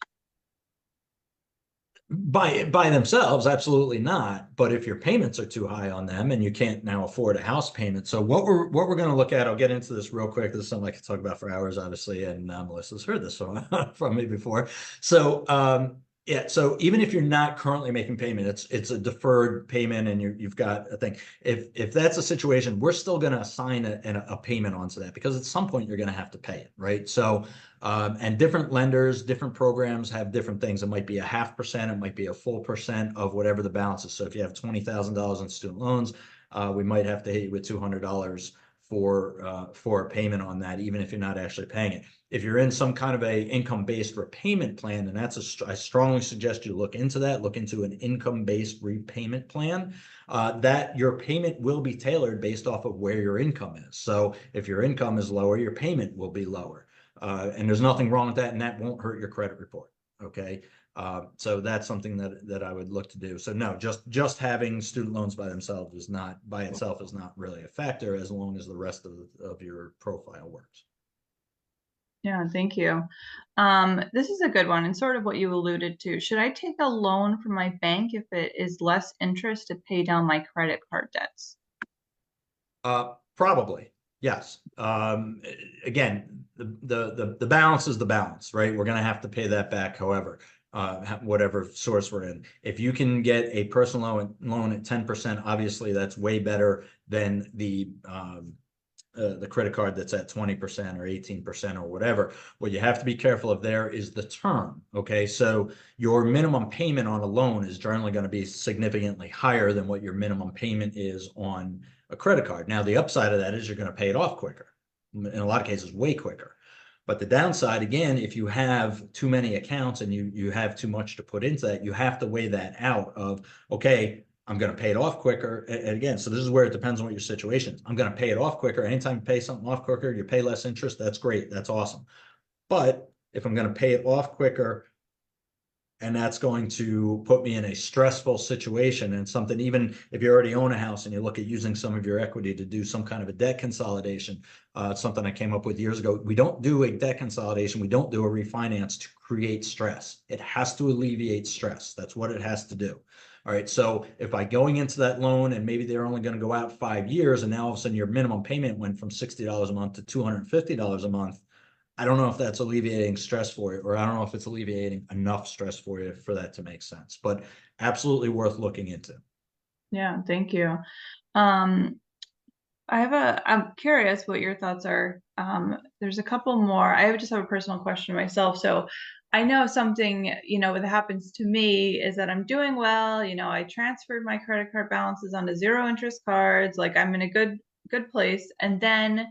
Speaker 3: By themselves, absolutely not. But if your payments are too high on them and you can't now afford a house payment, so what we're going to look at, I'll get into this real quick. This is something I could talk about for hours, obviously, and Melissa's heard this from me before. So yeah, so even if you're not currently making payment, it's a deferred payment, and you've got a thing. If that's a situation, we're still going to assign a payment onto that, because at some point you're going to have to pay it, right? So and different lenders, different programs have different things. It might be a 0.5%, it might be a full percent of whatever the balance is. So if you have $20,000 in student loans, we might have to hit you with $200 for a payment on that, even if you're not actually paying it. If you're in some kind of a income-based repayment plan, and I strongly suggest you look into that, look into an income-based repayment plan, that your payment will be tailored based off of where your income is. So if your income is lower, your payment will be lower. And there's nothing wrong with that, and that won't hurt your credit report. Okay. So that's something that I would look to do. So no, just having student loans by themselves is not, by itself, is not really a factor, as long as the rest of your profile works.
Speaker 1: Yeah, thank you. This is a good one, and sort of what you alluded to. Should I take a loan from my bank if it is less interest to pay down my credit card debts?
Speaker 3: Probably, yes. Again, the balance is the balance, right? We're going to have to pay that back, however, whatever source we're in. If you can get a personal loan at 10%, obviously that's way better than the credit card that's at 20% or 18% or whatever. What you have to be careful of there is the term. Okay, so your minimum payment on a loan is generally going to be significantly higher than what your minimum payment is on a credit card. Now, the upside of that is you're going to pay it off quicker. In a lot of cases, way quicker. But the downside, again, if you have too many accounts and you have too much to put into that, you have to weigh that out of, okay, I'm going to pay it off quicker. And again, so this is where it depends on what your situation is. I'm going to pay it off quicker. Anytime you pay something off quicker, you pay less interest. That's great. That's awesome. But if I'm going to pay it off quicker, and that's going to put me in a stressful situation and something, even if you already own a house and you look at using some of your equity to do some kind of a debt consolidation, it's something I came up with years ago. We don't do a debt consolidation. We don't do a refinance to create stress. It has to alleviate stress. That's what it has to do. All right. So if by going into that loan and maybe they're only going to go out 5 years and now all of a sudden your minimum payment went from $60 a month to $250 a month, I don't know if that's alleviating stress for you, or I don't know if it's alleviating enough stress for you for that to make sense, but absolutely worth looking into.
Speaker 1: Yeah, thank you. I'm curious what your thoughts are. There's a couple more. Just have a personal question myself. So I know something, that happens to me is that I'm doing well. I transferred my credit card balances onto zero interest cards. Like I'm in a good place. And then,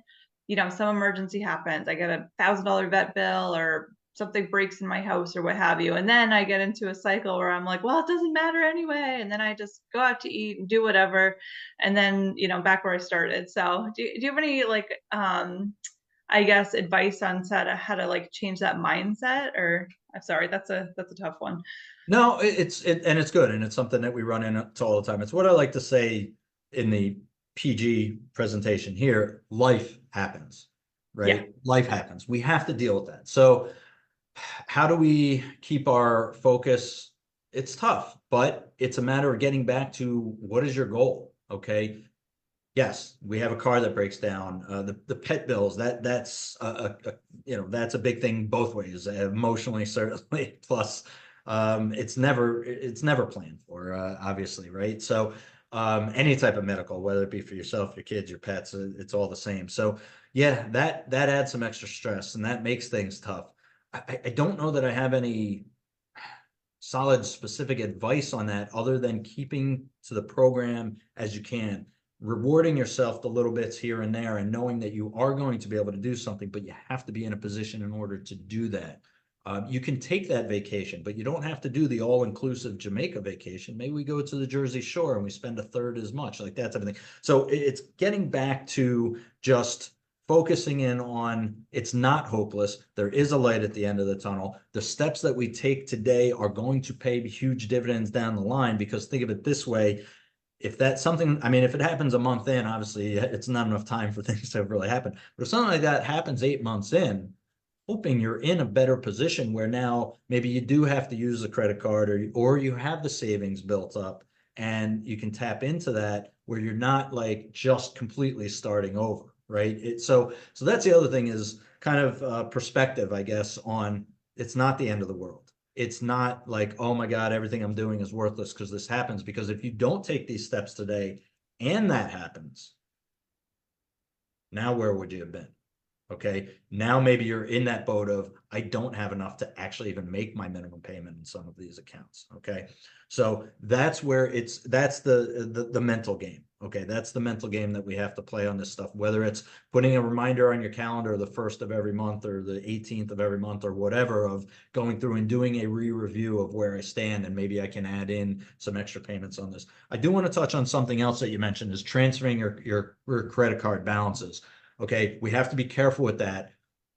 Speaker 1: some emergency happens. I get $1,000 vet bill or something breaks in my house or what have you. And then I get into a cycle where I'm like, well, it doesn't matter anyway. And then I just go out to eat and do whatever. And then, back where I started. So do you have any I guess advice on how to like change that mindset? Or I'm sorry, that's a tough one.
Speaker 3: No, and it's good. And it's something that we run into all the time. It's what I like to say in the PG presentation here. Life happens,
Speaker 1: Yeah.
Speaker 3: right? Life happens. We have to deal with that. So how do we keep our focus? It's tough, but it's a matter of getting back to what is your goal? Okay. Yes, we have a car that breaks down. The pet bills, that's that's a big thing both ways, emotionally certainly. Plus, it's never planned for, obviously, right? So, any type of medical, whether it be for yourself, your kids, your pets, it's all the same. So, yeah, that adds some extra stress, and that makes things tough. I don't know that I have any solid specific advice on that other than keeping to the program as you can, rewarding yourself the little bits here and there, and knowing that you are going to be able to do something, but you have to be in a position in order to do that. You can take that vacation, but you don't have to do the all-inclusive Jamaica vacation. Maybe we go to the Jersey Shore and we spend a third as much, like that type of thing. So it's getting back to just focusing in on it's not hopeless. There is a light at the end of the tunnel. The steps that we take today are going to pay huge dividends down the line, because think of it this way. If that's something, I mean, if it happens a month in, obviously it's not enough time for things to really happen. But if something like that happens 8 months in, hoping you're in a better position where now maybe you do have to use the credit card, or you have the savings built up and you can tap into that where you're not like just completely starting over, right? So that's the other thing, is kind of perspective, I guess, on it's not the end of the world. It's not like, oh my God, everything I'm doing is worthless because this happens. Because if you don't take these steps today and that happens, now where would you have been? Okay, now maybe you're in that boat of, I don't have enough to actually even make my minimum payment in some of these accounts. Okay, so that's where that's the mental game. Okay, that's the mental game that we have to play on this stuff, whether it's putting a reminder on your calendar the 1st of every month or the 18th of every month or whatever, of going through and doing a re-review of where I stand, and maybe I can add in some extra payments on this. I do want to touch on something else that you mentioned, is transferring your credit card balances. Okay, we have to be careful with that.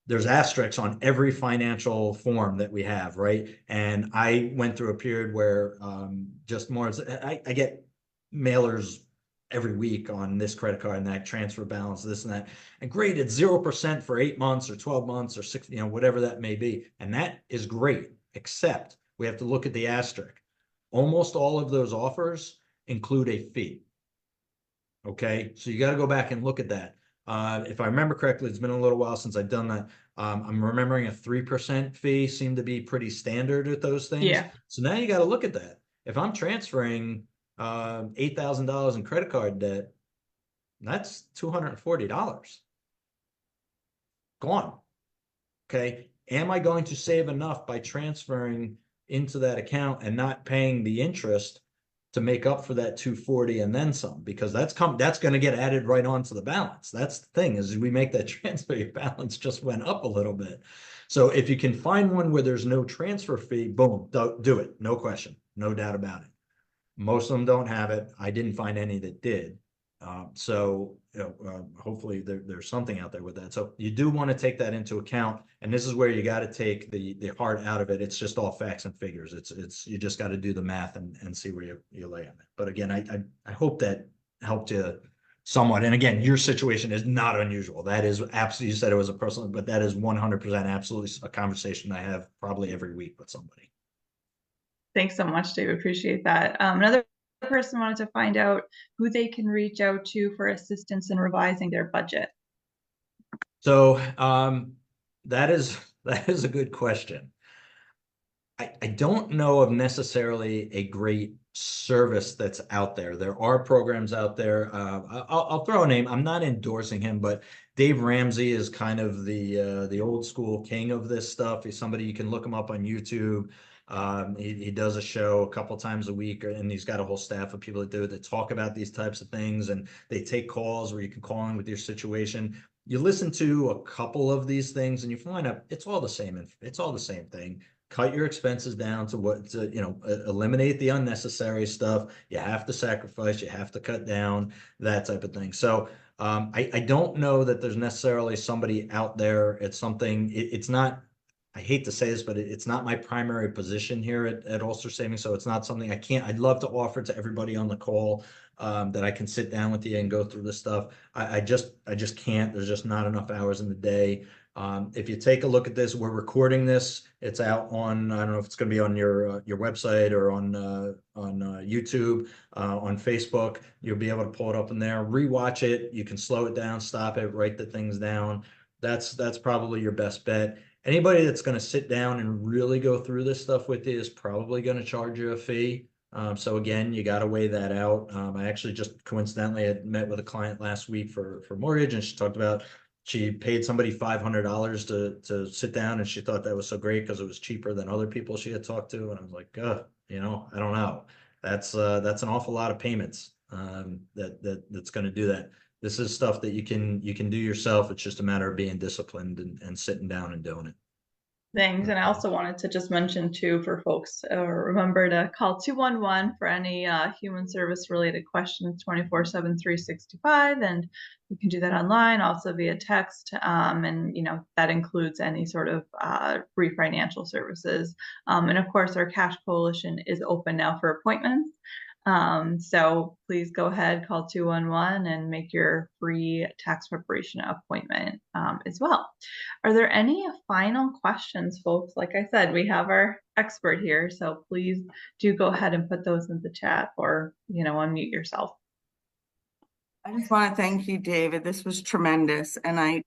Speaker 3: There's asterisks on every financial form that we have, right? And I went through a period where just more, I get mailers every week on this credit card and that transfer balance, this and that. And great, it's 0% for 8 months or 12 months or 6, whatever that may be. And that is great, except we have to look at the asterisk. Almost all of those offers include a fee. Okay, so you got to go back and look at that. If I remember correctly, it's been a little while since I've done that. I'm remembering a 3% fee seemed to be pretty standard with those things.
Speaker 1: Yeah.
Speaker 3: So now you got to look at that. If I'm transferring $8,000 in credit card debt, that's $240. gone. Okay. Am I going to save enough by transferring into that account and not paying the interest to make up for that 240 and then some? Because that's going to get added right onto the balance. That's the thing, is we make that transfer, your balance just went up a little bit. So if you can find one where there's no transfer fee, boom, do it. No question, no doubt about it. Most of them don't have it. I didn't find any that did. Hopefully there's something out there with that. So you do want to take that into account. And this is where you got to take the heart out of it. It's just all facts and figures. You just got to do the math and see where you lay on it. But again, I hope that helped you somewhat. And again, your situation is not unusual. That is absolutely, you said it was a personal, but that is 100% absolutely a conversation I have probably every week with somebody.
Speaker 1: Thanks so much, Dave. Appreciate that. Another person wanted to find out who they can reach out to for assistance in revising their budget.
Speaker 3: So that is a good question. I don't know of necessarily a great service that's out there. There are programs out there. I'll throw a name. I'm not endorsing him, but Dave Ramsey is kind of the old school king of this stuff. He's somebody, you can look him up on YouTube. He does a show a couple times a week, and he's got a whole staff of people that do it, that talk about these types of things, and they take calls where you can call in with your situation. You listen to a couple of these things and you find out it's all the same. It's all the same thing. Cut your expenses down eliminate the unnecessary stuff. You have to sacrifice, you have to cut down, that type of thing. So I don't know that there's necessarily somebody out there. It's something, it's not, I hate to say this, but it's not my primary position here at Ulster Savings. So it's not something I'd love to offer to everybody on the call, that I can sit down with you and go through this stuff. I just can't. There's just not enough hours in the day. If you take a look at this, we're recording this. It's out on, I don't know if it's going to be on your website or on YouTube, on Facebook. You'll be able to pull it up in there, rewatch it. You can slow it down, stop it, write the things down. That's probably your best bet. Anybody that's going to sit down and really go through this stuff with you is probably going to charge you a fee. So again, you got to weigh that out. I actually just coincidentally had met with a client last week for mortgage, and she talked about she paid somebody $500 to sit down, and she thought that was so great because it was cheaper than other people she had talked to. And I was like, I don't know. That's an awful lot of payments, that's going to do that. This is stuff that you can do yourself. It's just a matter of being disciplined and sitting down and doing it.
Speaker 1: Thanks. And I also wanted to just mention too, for folks, remember to call 211 for any human service related questions, 24/7, 365. And you can do that online, also via text. And that includes any sort of free financial services. And of course, our Cash Coalition is open now for appointments. So please go ahead, call 211 and make your free tax preparation appointment as well. Are there any final questions, folks? Like I said, we have our expert here, so please do go ahead and put those in the chat, or unmute yourself.
Speaker 2: I just want to thank you, David. This was tremendous. And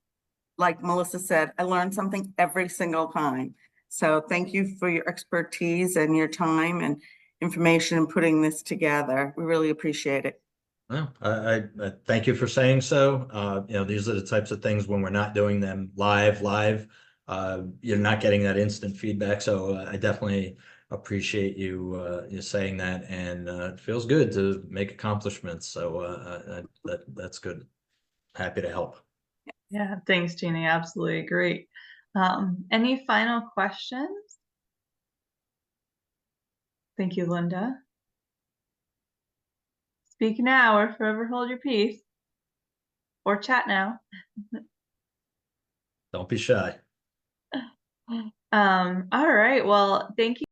Speaker 2: like Melissa said, I learned something every single time. So thank you for your expertise and your time and information in putting this together. We really appreciate it.
Speaker 3: Well, I thank you for saying so. These are the types of things when we're not doing them live, you're not getting that instant feedback. So I definitely appreciate you saying that, and it feels good to make accomplishments. So that's good. Happy to help.
Speaker 1: Yeah, thanks, Jeannie. Absolutely great. Any final questions? Thank you, Linda. Speak now or forever hold your peace. Or chat now.
Speaker 3: Don't be shy.
Speaker 1: All right. Well, thank you.